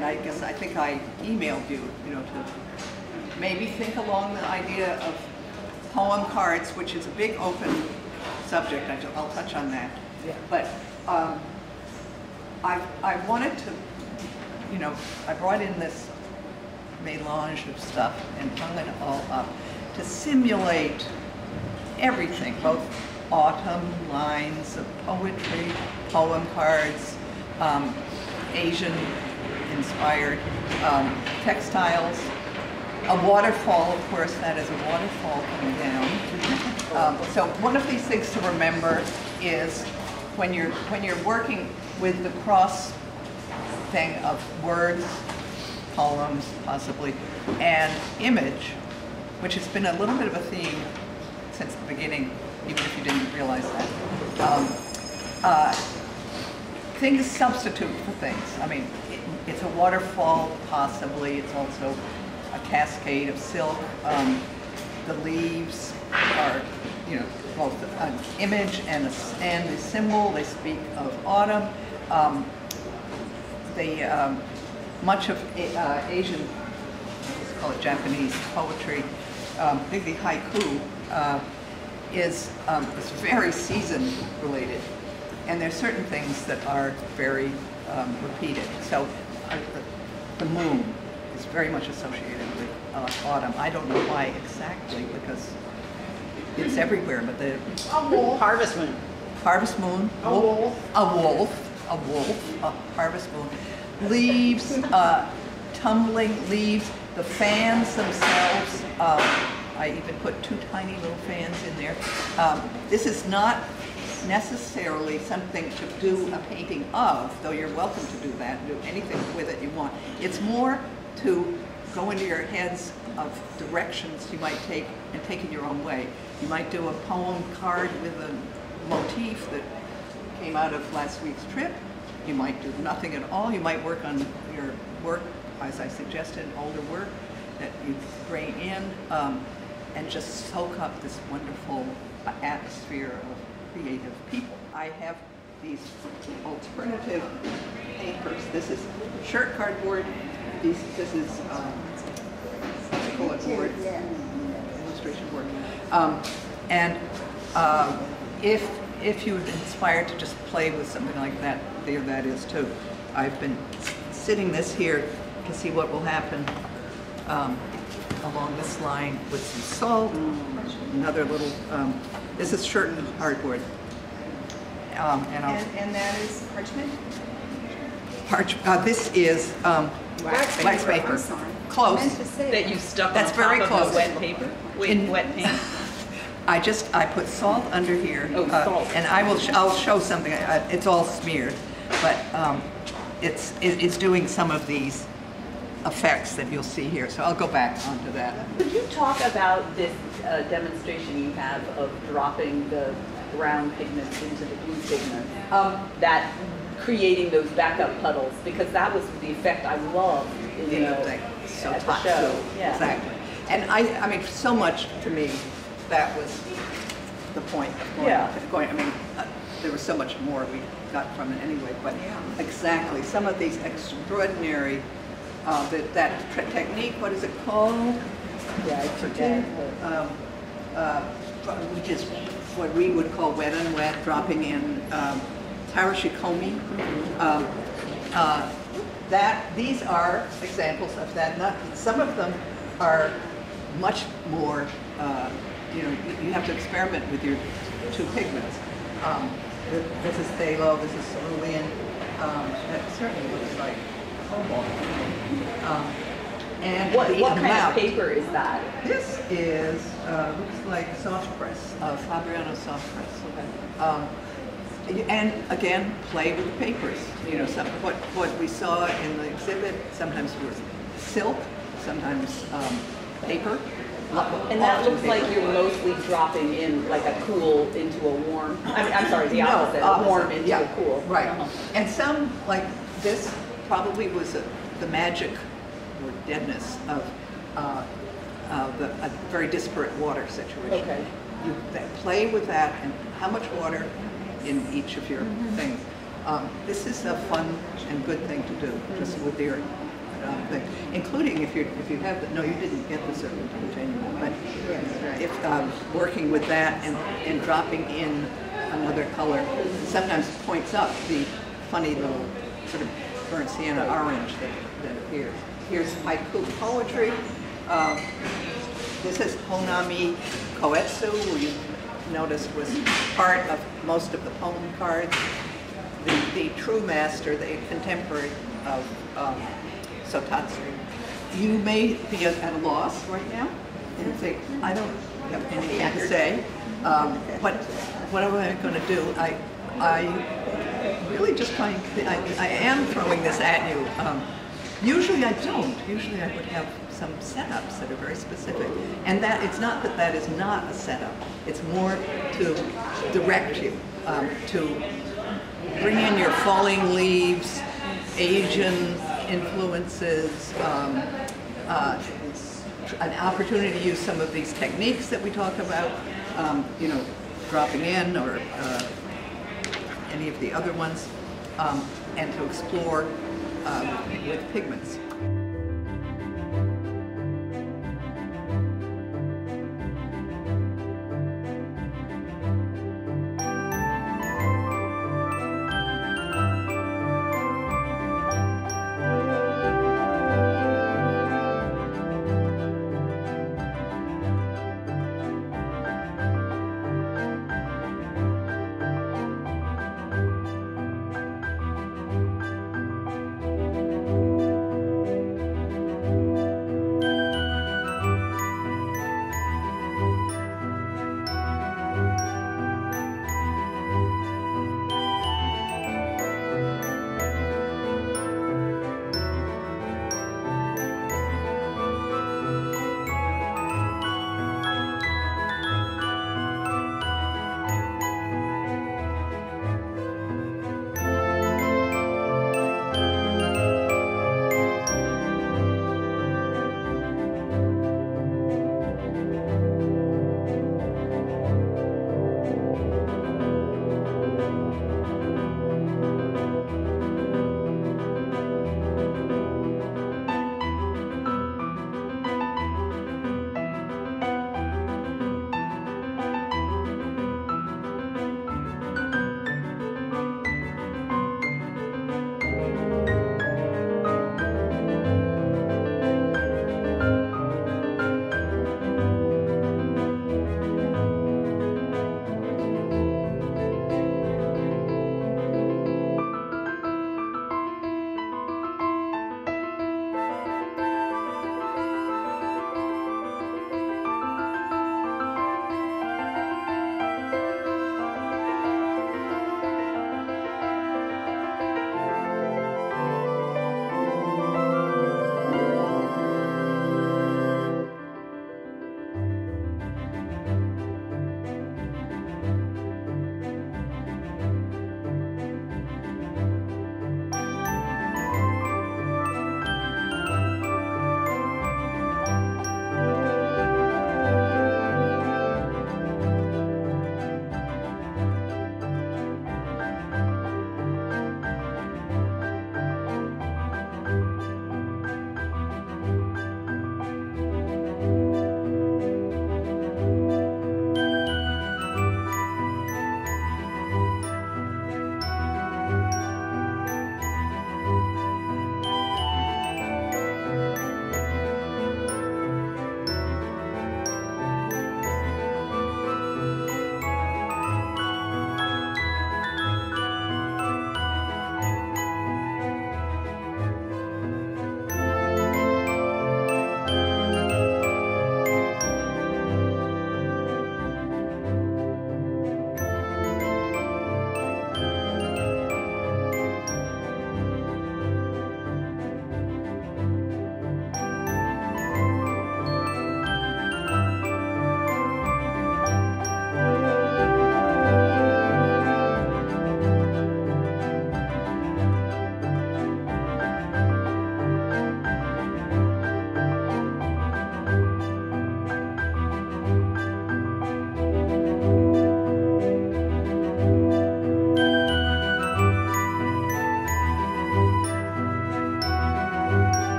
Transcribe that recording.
and I guess I think I emailed you, to maybe think along the idea of poem cards, which is a big open subject. I'll touch on that. Yeah. But I wanted to, I brought in this melange of stuff and hung it all up to simulate everything, both autumn lines of poetry, poem cards, Asian-inspired textiles, a waterfall, of course, that is a waterfall coming down. So one of these things to remember is when you're working with the cross thing of words, poems, possibly, and image, which has been a little bit of a theme since the beginning, even if you didn't realize that. Things substitute for things. I mean, it's a waterfall, possibly. It's also a cascade of silk. The leaves are, both an image and a symbol. They speak of autumn. Much of Asian, let's call it Japanese poetry, particularly haiku, is very season related. And there's certain things that are very repeated. So the moon is very much associated with autumn. I don't know why exactly, because it's everywhere, but the Harvest moon. Harvest moon. A wolf. A wolf. A wolf. A harvest moon. Leaves, tumbling leaves, the fans themselves. I even put 2 tiny little fans in there. This is not necessarily something to do a painting of, though you're welcome to do that, do anything with it you want. It's more to go into your heads of directions you might take and take in your own way. You might do a poem card with a motif that came out of last week's trip. You might do nothing at all. You might work on your work, as I suggested, older work that you bring in, and just soak up this wonderful atmosphere of creative people. I have these alternative papers. This is shirt cardboard. This is bullet board, illustration board. If you're inspired to just play with something like that, there that is too. I've been sitting this here to see what will happen along this line with some salt, another little, this is shirt and cardboard. And that is parchment? This is wax paper. I'm sorry. Close. I meant to say That you stuck That's on very top close. of the wet paper? Wait, wet paint? I put salt under here. Oh, salt. And I'll show something. It's all smeared, but it's doing some of these effects that you'll see here. So I'll go back onto that. Could you talk about this demonstration you have of dropping the brown pigments into the blue pigment, that creating those backup puddles, because that was the effect I loved in at the show. Yeah. Exactly. And I mean, so much to me, that was the point of going. I mean, there was so much more we got from it anyway, but exactly, some of these extraordinary, that technique, what is it called? Yeah, I forget. Which is what we would call wet and wet, dropping in tarashikomi. These are examples of that. Some of them are much more, you have to experiment with your 2 pigments. This is phthalo, this is cerulean. That certainly looks like cobalt. And what kind of paper is that? This is, looks like soft press, Fabriano soft press. And again, play with the papers. What we saw in the exhibit, sometimes it was silk, sometimes paper. And that looks like you're mostly dropping in like a cool into a warm. I'm sorry, the opposite. A warm into a cool. Right. And some, like this, probably was the magic or deadness of a very disparate water situation. Okay. You play with that and how much water in each of your things. This is a fun and good thing to do, just with your thing, including if you have the, no, you didn't get the serpentine genuine, but if working with that and dropping in another color sometimes points up the funny little sort of burnt sienna orange that appears. Here's haiku poetry. This is Honami Koetsu, who you noticed was part of most of the poem cards. The true master, the contemporary of Sotatsu. You may be at a loss right now and say, I don't have anything to say. What am I going to do? I really just trying. I am throwing this at you. Usually I don't. Usually I would have some setups that are very specific, and that it's not that that is not a setup. It's more to direct you to bring in your falling leaves, Asian influences, an opportunity to use some of these techniques that we talk about, you know, dropping in or any of the other ones, and to explore with pigments.